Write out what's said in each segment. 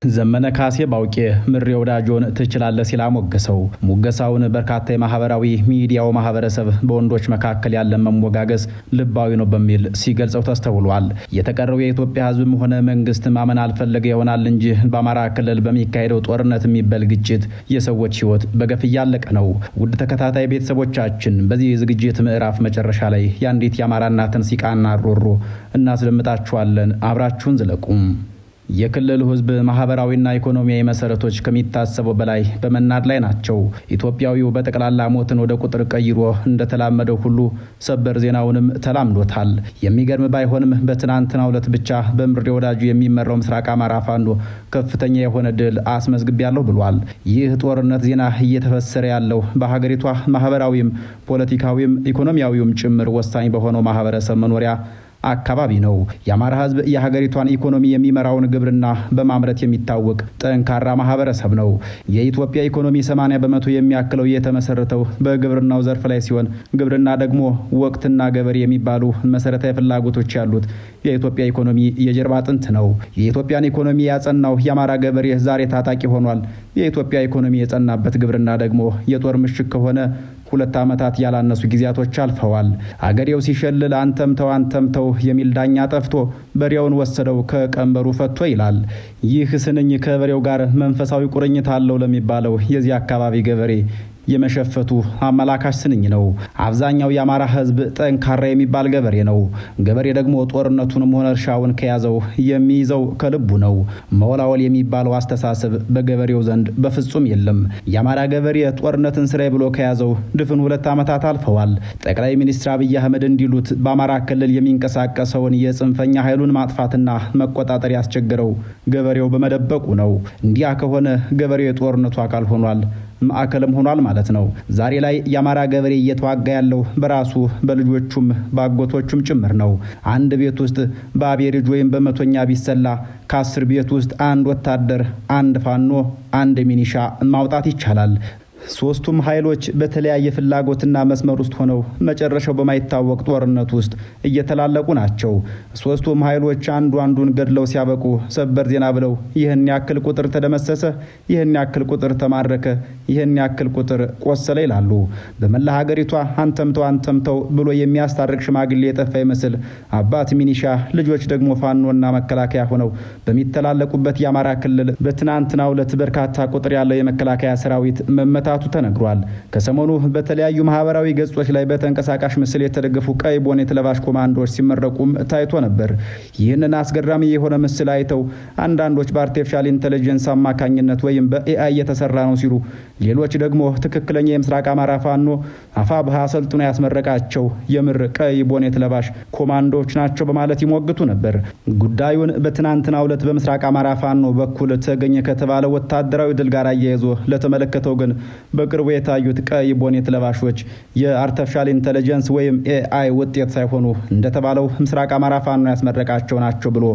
ዘመነ ካሴ ባውቄ ምሬ ወዳጆን ትችላለህ ሲል አሞገሰው። ሙገሳውን በርካታ የማህበራዊ ሚዲያው ማህበረሰብ በወንዶች መካከል ያለ መሞጋገስ ልባዊ ነው በሚል ሲገልጸው ተስተውሏል። የተቀረው የኢትዮጵያ ሕዝብም ሆነ መንግስት ማመን አልፈለገ ይሆናል እንጂ በአማራ ክልል በሚካሄደው ጦርነት የሚበል ግጭት የሰዎች ሕይወት በገፍ እያለቀ ነው። ውድ ተከታታይ ቤተሰቦቻችን በዚህ ዝግጅት ምዕራፍ መጨረሻ ላይ የአንዲት የአማራ እናትን ሲቃና ሮሮ እናስደምጣችኋለን። አብራችሁን ዝለቁም። የክልሉ ህዝብ ማህበራዊና ኢኮኖሚያዊ መሰረቶች ከሚታሰበው በላይ በመናድ ላይ ናቸው። ኢትዮጵያዊው በጠቅላላ ሞትን ወደ ቁጥር ቀይሮ እንደተላመደው ሁሉ ሰበር ዜናውንም ተላምዶታል። የሚገርም ባይሆንም በትናንትናው ዕለት ብቻ በምሬ ወዳጁ የሚመራው ምስራቅ አማራ ፋኖ ከፍተኛ የሆነ ድል አስመዝግቤያለሁ ብሏል። ይህ ጦርነት ዜና እየተፈሰረ ያለው በሀገሪቷ ማህበራዊም ፖለቲካዊም ኢኮኖሚያዊም ጭምር ወሳኝ በሆነው ማህበረሰብ መኖሪያ አካባቢ ነው። የአማራ ህዝብ የሀገሪቷን ኢኮኖሚ የሚመራውን ግብርና በማምረት የሚታወቅ ጠንካራ ማህበረሰብ ነው። የኢትዮጵያ ኢኮኖሚ 80% የሚያክለው የተመሰረተው በግብርናው ዘርፍ ላይ ሲሆን ግብርና ደግሞ ወቅትና ገበሬ የሚባሉ መሰረታዊ ፍላጎቶች ያሉት የኢትዮጵያ ኢኮኖሚ የጀርባ አጥንት ነው። የኢትዮጵያን ኢኮኖሚ ያጸናው የአማራ ገበሬ ዛሬ ታጣቂ ሆኗል። የኢትዮጵያ ኢኮኖሚ የጸናበት ግብርና ደግሞ የጦር ምሽግ ከሆነ 2 ዓመታት ያላነሱ ጊዜያቶች አልፈዋል። አገሬው ሲሸልል አንተምተው የሚል ዳኛ ጠፍቶ በሬውን ወሰደው ከቀንበሩ ፈቶ ይላል። ይህ ስንኝ ከበሬው ጋር መንፈሳዊ ቁርኝት አለው ለሚባለው የዚህ አካባቢ ገበሬ የመሸፈቱ አመላካሽ ስንኝ ነው። አብዛኛው የአማራ ህዝብ ጠንካራ የሚባል ገበሬ ነው። ገበሬ ደግሞ ጦርነቱንም ሆነ እርሻውን ከያዘው የሚይዘው ከልቡ ነው። መወላወል የሚባለው አስተሳሰብ በገበሬው ዘንድ በፍጹም የለም። የአማራ ገበሬ ጦርነትን ስራዬ ብሎ ከያዘው ድፍን 2 ዓመታት አልፈዋል። ጠቅላይ ሚኒስትር አብይ አህመድ እንዲሉት በአማራ ክልል የሚንቀሳቀሰውን የጽንፈኛ ኃይሉን ማጥፋትና መቆጣጠር ያስቸገረው ገበሬው በመደበቁ ነው። እንዲያ ከሆነ ገበሬው የጦርነቱ አካል ሆኗል፣ ማዕከልም ሆኗል ማለት ነው። ዛሬ ላይ የአማራ ገበሬ እየተዋጋ ያለው በራሱ በልጆቹም በአጎቶቹም ጭምር ነው። አንድ ቤት ውስጥ በአቤሬጅ ወይም በመቶኛ ቢሰላ ከ10 ቤት ውስጥ አንድ ወታደር፣ አንድ ፋኖ፣ አንድ ሚኒሻ ማውጣት ይቻላል። ሶስቱም ኃይሎች በተለያየ ፍላጎትና መስመር ውስጥ ሆነው መጨረሻው በማይታወቅ ጦርነት ውስጥ እየተላለቁ ናቸው። ሶስቱም ኃይሎች አንዱን ገድለው ሲያበቁ ሰበር ዜና ብለው ይህን ያክል ቁጥር ተደመሰሰ፣ ይህን ያክል ቁጥር ተማረከ፣ ይህን ያክል ቁጥር ቆሰለ ይላሉ። በመላ ሀገሪቷ አንተምተው ብሎ የሚያስታርቅ ሽማግሌ የጠፋ ይመስል አባት ሚኒሻ፣ ልጆች ደግሞ ፋኖና መከላከያ ሆነው በሚተላለቁበት የአማራ ክልል በትናንትናው ዕለት በርካታ ቁጥር ያለው የመከላከያ ሰራዊት መመታ ተነግሯል። ከሰሞኑ በተለያዩ ማህበራዊ ገጾች ላይ በተንቀሳቃሽ ምስል የተደገፉ ቀይ ቦኔት ለባሽ ኮማንዶዎች ሲመረቁም ታይቶ ነበር። ይህንን አስገራሚ የሆነ ምስል አይተው አንዳንዶች በአርቲፊሻል ኢንተለጀንስ አማካኝነት ወይም በኤአይ የተሰራ ነው ሲሉ፣ ሌሎች ደግሞ ትክክለኛ የምስራቅ አማራ ፋኖ አፋብኃ ሰልጥኖ ያስመረቃቸው የምር ቀይ ቦኔት ለባሽ ኮማንዶዎች ናቸው በማለት ይሞግቱ ነበር። ጉዳዩን በትናንትናው ዕለት በምስራቅ አማራ ፋኖ በኩል ተገኘ ከተባለ ወታደራዊ ድል ጋር አያይዞ ለተመለከተው ግን በቅርቡ የታዩት ቀይ ቦኔት ለባሾች የአርቲፊሻል ኢንተለጀንስ ወይም ኤአይ ውጤት ሳይሆኑ እንደተባለው ምስራቅ አማራ ፋኖ ያስመረቃቸው ናቸው ብሎ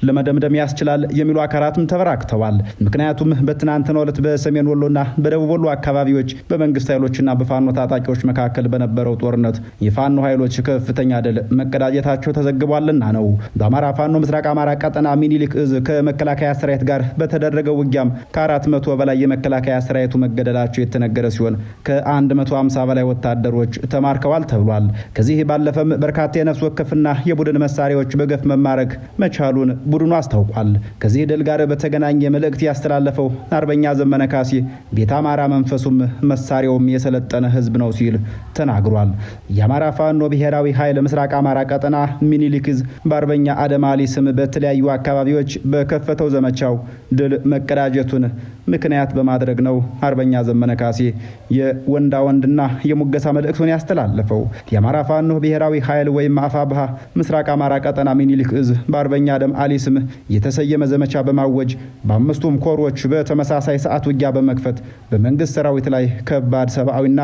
ለመደምደም ያስችላል የሚሉ አካላትም ተበራክተዋል። ምክንያቱም በትናንትናው ዕለት በሰሜን ወሎና በደቡብ ወሎ አካባቢዎች በመንግስት ኃይሎችና በፋኖ ታጣቂዎች መካከል በነበረው ጦርነት የፋኖ ኃይሎች ከፍተኛ ድል መቀዳጀታቸው ተዘግቧልና ነው። በአማራ ፋኖ ምስራቅ አማራ ቀጠና ሚኒሊክ እዝ ከመከላከያ ሰራዊት ጋር በተደረገው ውጊያም ከ400 በላይ የመከላከያ ሰራዊቱ መገደላቸው የተነገረ ሲሆን ከ150 በላይ ወታደሮች ተማርከዋል ተብሏል። ከዚህ ባለፈም በርካታ የነፍስ ወከፍና የቡድን መሳሪያዎች በገፍ መማረክ መቻሉን ቡድኑ አስታውቋል። ከዚህ ድል ጋር በተገናኘ መልእክት ያስተላለፈው አርበኛ ዘመነ ካሴ ቤተ አማራ መንፈሱም መሳሪያውም የሰለጠነ ህዝብ ነው ሲል ተናግሯል። የአማራ ፋኖ ብሔራዊ ኃይል ምስራቅ አማራ ቀጠና ሚኒሊክ እዝ በአርበኛ አደም አሊ ስም በተለያዩ አካባቢዎች በከፈተው ዘመቻው ድል መቀዳጀቱን ምክንያት በማድረግ ነው አርበኛ ዘመነ ካሴ የወንዳ ወንድና የሙገሳ መልእክቱን ያስተላለፈው። የአማራ ፋኖ ብሔራዊ ኃይል ወይም አፋብኃ ምስራቅ አማራ ቀጠና ሚኒሊክ እዝ በአርበኛ አደም አሊ ስም የተሰየመ ዘመቻ በማወጅ በ5ቱም ኮሮች በተመሳሳይ ሰዓት ውጊያ በመክፈት በመንግስት ሰራዊት ላይ ከባድ ሰብአዊና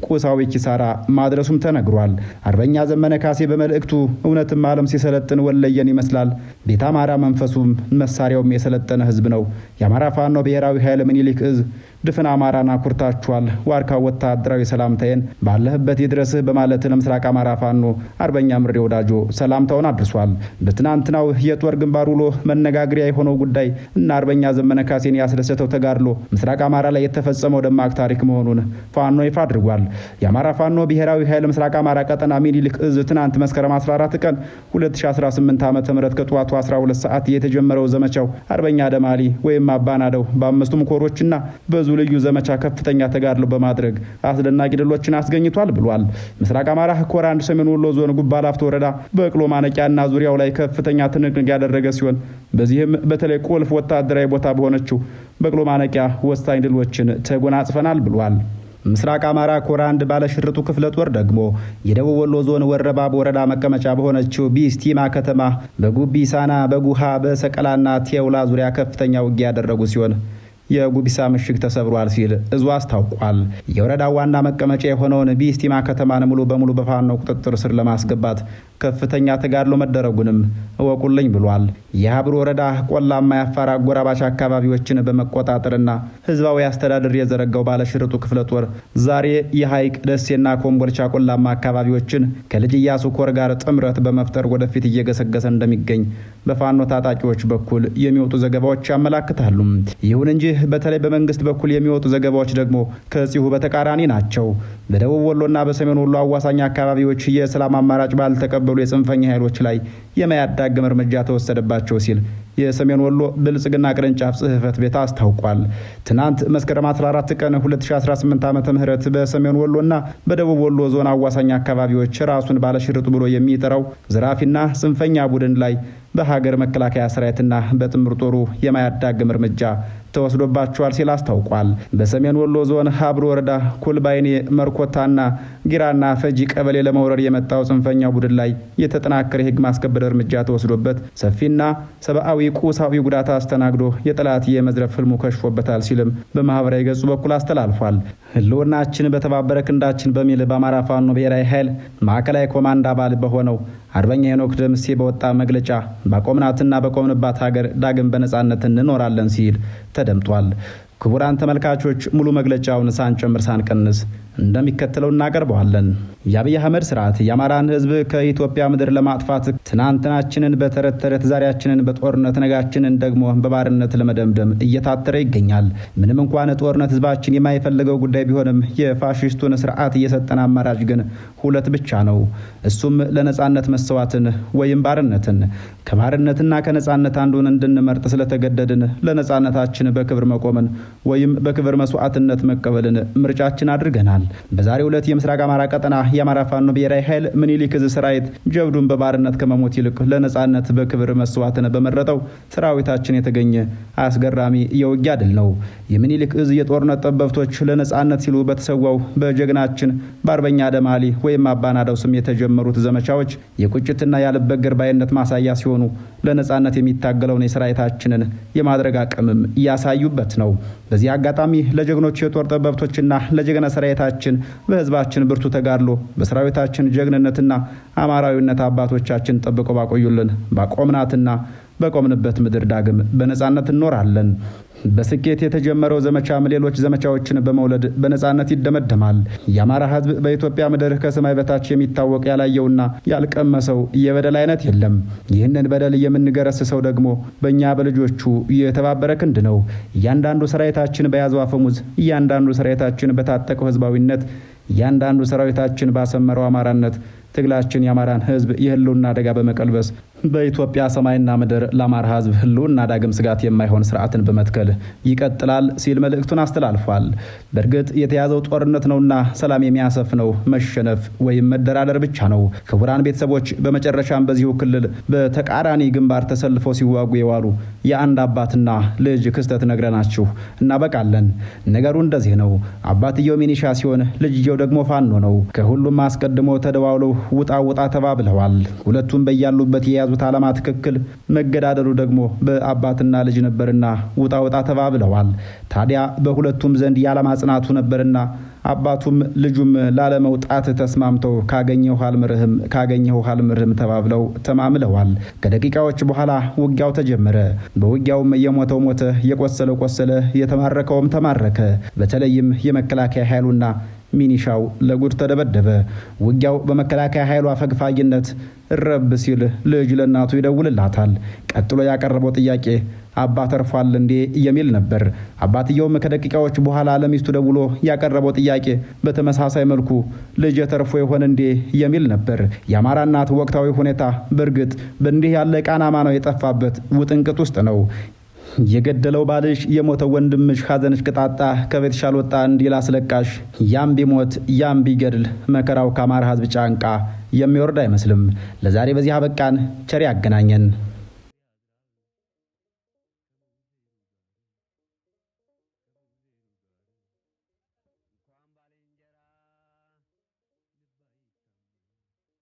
ቁሳዊ ኪሳራ ማድረሱም ተነግሯል። አርበኛ ዘመነ ካሴ በመልእክቱ እውነትም ዓለም ሲሰለጥን ወለየን ይመስላል፣ ቤተ አማራ መንፈሱም መሳሪያውም የሰለጠነ ህዝብ ነው። የአማራ ፋኖ ብሔራዊ ኃይል ምኒልክ እዝ ድፍን አማራን አኩርታችኋል፣ ዋርካው ወታደራዊ ሰላምታዬን ባለህበት ይድረስህ በማለት ለምስራቅ አማራ ፋኖ አርበኛ ምሬ ወዳጆ ሰላምታውን አድርሷል። በትናንትናው የጦር ግንባር ውሎ መነጋገሪያ የሆነው ጉዳይ እና አርበኛ ዘመነ ካሴን ያስደሰተው ተጋድሎ ምስራቅ አማራ ላይ የተፈጸመው ደማቅ ታሪክ መሆኑን ፋኖ ይፋ አድርጓል። የአማራ ፋኖ ብሔራዊ ኃይል ምስራቅ አማራ ቀጠና ምኒልክ እዝ ትናንት መስከረም 14 ቀን 2018 ዓ.ም ከጠዋቱ 12 ሰዓት የተጀመረው ዘመቻው አርበኛ ደማሊ ወይም አባናደው በአምስቱም ኮሮችና በዙ ልዩ ዘመቻ ከፍተኛ ተጋድሎ በማድረግ አስደናቂ ድሎችን አስገኝቷል ብሏል። ምስራቅ አማራ ኮር 1 ሰሜን ወሎ ዞን ጉባ ላፍቶ ወረዳ በቅሎ ማነቂያና ዙሪያው ላይ ከፍተኛ ትንቅንቅ ያደረገ ሲሆን በዚህም በተለይ ቁልፍ ወታደራዊ ቦታ በሆነችው በቅሎ ማነቂያ ወሳኝ ድሎችን ተጎናጽፈናል ብሏል። ምስራቅ አማራ ኮር 1 ባለሽርጡ ክፍለ ጦር ደግሞ የደቡብ ወሎ ዞን ወረባብ ወረዳ መቀመጫ በሆነችው ቢስቲማ ከተማ በጉቢሳና በጉሃ በሰቀላና ቴውላ ዙሪያ ከፍተኛ ውጊያ ያደረጉ ሲሆን የጉቢሳ ምሽግ ተሰብሯል ሲል እዙ አስታውቋል። የወረዳው ዋና መቀመጫ የሆነውን ቢስቲማ ከተማን ሙሉ በሙሉ በፋኖ ቁጥጥር ስር ለማስገባት ከፍተኛ ተጋድሎ መደረጉንም እወቁልኝ ብሏል። የሀብሩ ወረዳ ቆላማ የአፋር አጎራባች አካባቢዎችን በመቆጣጠርና ህዝባዊ አስተዳደር የዘረጋው ባለሽርጡ ክፍለ ጦር ዛሬ የሐይቅ ደሴና ኮምቦልቻ ቆላማ አካባቢዎችን ከልጅ ኢያሱ ኮር ጋር ጥምረት በመፍጠር ወደፊት እየገሰገሰ እንደሚገኝ በፋኖ ታጣቂዎች በኩል የሚወጡ ዘገባዎች ያመላክታሉ። ይሁን እንጂ በተለይ በመንግስት በኩል የሚወጡ ዘገባዎች ደግሞ ከዚሁ በተቃራኒ ናቸው። በደቡብ ወሎና በሰሜን ወሎ አዋሳኝ አካባቢዎች የሰላም አማራጭ ባልተቀበሉ የጽንፈኛ ኃይሎች ላይ የማያዳግም እርምጃ ተወሰደባቸው ሲል የሰሜን ወሎ ብልጽግና ቅርንጫፍ ጽህፈት ቤት አስታውቋል። ትናንት መስከረም 14 ቀን 2018 ዓ.ም በሰሜን ወሎና በደቡብ ወሎ ዞን አዋሳኝ አካባቢዎች ራሱን ባለሽርጡ ብሎ የሚጠራው ዘራፊና ጽንፈኛ ቡድን ላይ በሀገር መከላከያ ሰራዊትና በጥምር ጦሩ የማያዳግም እርምጃ ተወስዶባቸዋል ሲል አስታውቋል። በሰሜን ወሎ ዞን ሀብሩ ወረዳ ኩልባይኔ መርኮታና ጊራና ፈጂ ቀበሌ ለመውረር የመጣው ጽንፈኛ ቡድን ላይ የተጠናከረ የህግ ማስከበር እርምጃ ተወስዶበት ሰፊና ሰብአዊ ቁሳዊ ጉዳት አስተናግዶ የጠላት የመዝረፍ ህልሙ ከሽፎበታል ሲልም በማህበራዊ ገጹ በኩል አስተላልፏል። ህልውናችን በተባበረ ክንዳችን በሚል በአማራ ፋኖ ብሔራዊ ኃይል ማዕከላዊ ኮማንድ አባል በሆነው አርበኛ ሄኖክ ደምሴ በወጣ መግለጫ ባቆምናትና በቆምንባት ሀገር ዳግም በነጻነት እንኖራለን ሲል ተደምጧል። ክቡራን ተመልካቾች ሙሉ መግለጫውን ሳንጨምር ሳንቀንስ እንደሚከተለው እናቀርበዋለን። የአብይ አህመድ ስርዓት የአማራን ህዝብ ከኢትዮጵያ ምድር ለማጥፋት ትናንትናችንን በተረት ተረት ዛሬያችንን በጦርነት ነጋችንን ደግሞ በባርነት ለመደምደም እየታተረ ይገኛል። ምንም እንኳን ጦርነት ህዝባችን የማይፈልገው ጉዳይ ቢሆንም የፋሽስቱን ስርዓት እየሰጠን አማራጭ ግን ሁለት ብቻ ነው። እሱም ለነጻነት መሰዋትን ወይም ባርነትን። ከባርነትና ከነጻነት አንዱን እንድንመርጥ ስለተገደድን ለነጻነታችን በክብር መቆምን ወይም በክብር መስዋዕትነት መቀበልን ምርጫችን አድርገናል። በዛሬው ዕለት የምስራቅ አማራ ቀጠና የአማራ ፋኖ ብሔራዊ ኃይል ምኒልክ እዝ ሰራዊት ጀብዱን በባርነት ከመሞት ይልቅ ለነጻነት በክብር መስዋዕትን በመረጠው ሰራዊታችን የተገኘ አስገራሚ የውጊያ ድል ነው። የምኒልክ እዝ የጦርነት ጠበብቶች ለነጻነት ሲሉ በተሰዋው በጀግናችን በአርበኛ ደማሊ ወይም አባናዳው ስም የተጀመሩት ዘመቻዎች የቁጭትና ያልበገር ባይነት ማሳያ ሲሆኑ ለነጻነት የሚታገለውን የሰራዊታችንን የማድረግ አቅምም ያሳዩበት ነው። በዚህ አጋጣሚ ለጀግኖች የጦር ጠበብቶችና ለጀግና ሰራዊታችን በህዝባችን ብርቱ ተጋድሎ በሰራዊታችን ጀግንነትና አማራዊነት አባቶቻችን ጠብቀው ባቆዩልን ባቆምናትና በቆምንበት ምድር ዳግም በነጻነት እንኖራለን። በስኬት የተጀመረው ዘመቻም ሌሎች ዘመቻዎችን በመውለድ በነጻነት ይደመደማል። የአማራ ህዝብ በኢትዮጵያ ምድር ከሰማይ በታች የሚታወቅ ያላየውና ያልቀመሰው የበደል አይነት የለም። ይህንን በደል የምንገረስሰው ደግሞ በእኛ በልጆቹ የተባበረ ክንድ ነው። እያንዳንዱ ሰራዊታችን በያዘው አፈሙዝ፣ እያንዳንዱ ሰራዊታችን በታጠቀው ህዝባዊነት፣ እያንዳንዱ ሰራዊታችን ባሰመረው አማራነት ትግላችን የአማራን ህዝብ የህልውና አደጋ በመቀልበስ በኢትዮጵያ ሰማይና ምድር ለአማራ ህዝብ ህልውና ዳግም ስጋት የማይሆን ስርዓትን በመትከል ይቀጥላል ሲል መልእክቱን አስተላልፏል። በእርግጥ የተያዘው ጦርነት ነውና ሰላም የሚያሰፍነው መሸነፍ ወይም መደራደር ብቻ ነው። ክቡራን ቤተሰቦች፣ በመጨረሻም በዚሁ ክልል በተቃራኒ ግንባር ተሰልፈው ሲዋጉ የዋሉ የአንድ አባትና ልጅ ክስተት ነግረናችሁ እናበቃለን። ነገሩ እንደዚህ ነው። አባትየው ሚኒሻ ሲሆን ልጅየው ደግሞ ፋኖ ነው። ከሁሉም አስቀድሞ ተደዋውለው ውጣ ውጣ ተባብለዋል። ሁለቱም በያሉበት የያዙት ዓላማ ትክክል፣ መገዳደሉ ደግሞ በአባትና ልጅ ነበርና ውጣ ውጣ ተባብለዋል። ታዲያ በሁለቱም ዘንድ የዓላማ ጽናቱ ነበርና አባቱም ልጁም ላለመውጣት ተስማምተው ካገኘው አልምርህም ተባብለው ተማምለዋል። ከደቂቃዎች በኋላ ውጊያው ተጀመረ። በውጊያውም የሞተው ሞተ፣ የቆሰለው ቆሰለ፣ የተማረከውም ተማረከ። በተለይም የመከላከያ ኃይሉና ሚኒሻው ለጉድ ተደበደበ። ውጊያው በመከላከያ ኃይሉ አፈግፋጊነት ረብ ሲል ልጅ ለእናቱ ይደውልላታል። ቀጥሎ ያቀረበው ጥያቄ አባ ተርፏል እንዴ የሚል ነበር። አባትየውም ከደቂቃዎች በኋላ ለሚስቱ ደውሎ ያቀረበው ጥያቄ በተመሳሳይ መልኩ ልጅ ተርፎ ይሆን እንዴ የሚል ነበር። የአማራ እናት ወቅታዊ ሁኔታ በእርግጥ በእንዲህ ያለ ቃናማ ነው የጠፋበት ውጥንቅጥ ውስጥ ነው። የገደለው ባልሽ የሞተው ወንድምሽ ሐዘንሽ ቅጣጣ ከቤትሽ አልወጣ እንዲል አስለቃሽ ያም ቢሞት ያም ቢገድል መከራው ከአማራ ሕዝብ ጫንቃ የሚወርድ አይመስልም። ለዛሬ በዚህ አበቃን። ቸር ያገናኘን።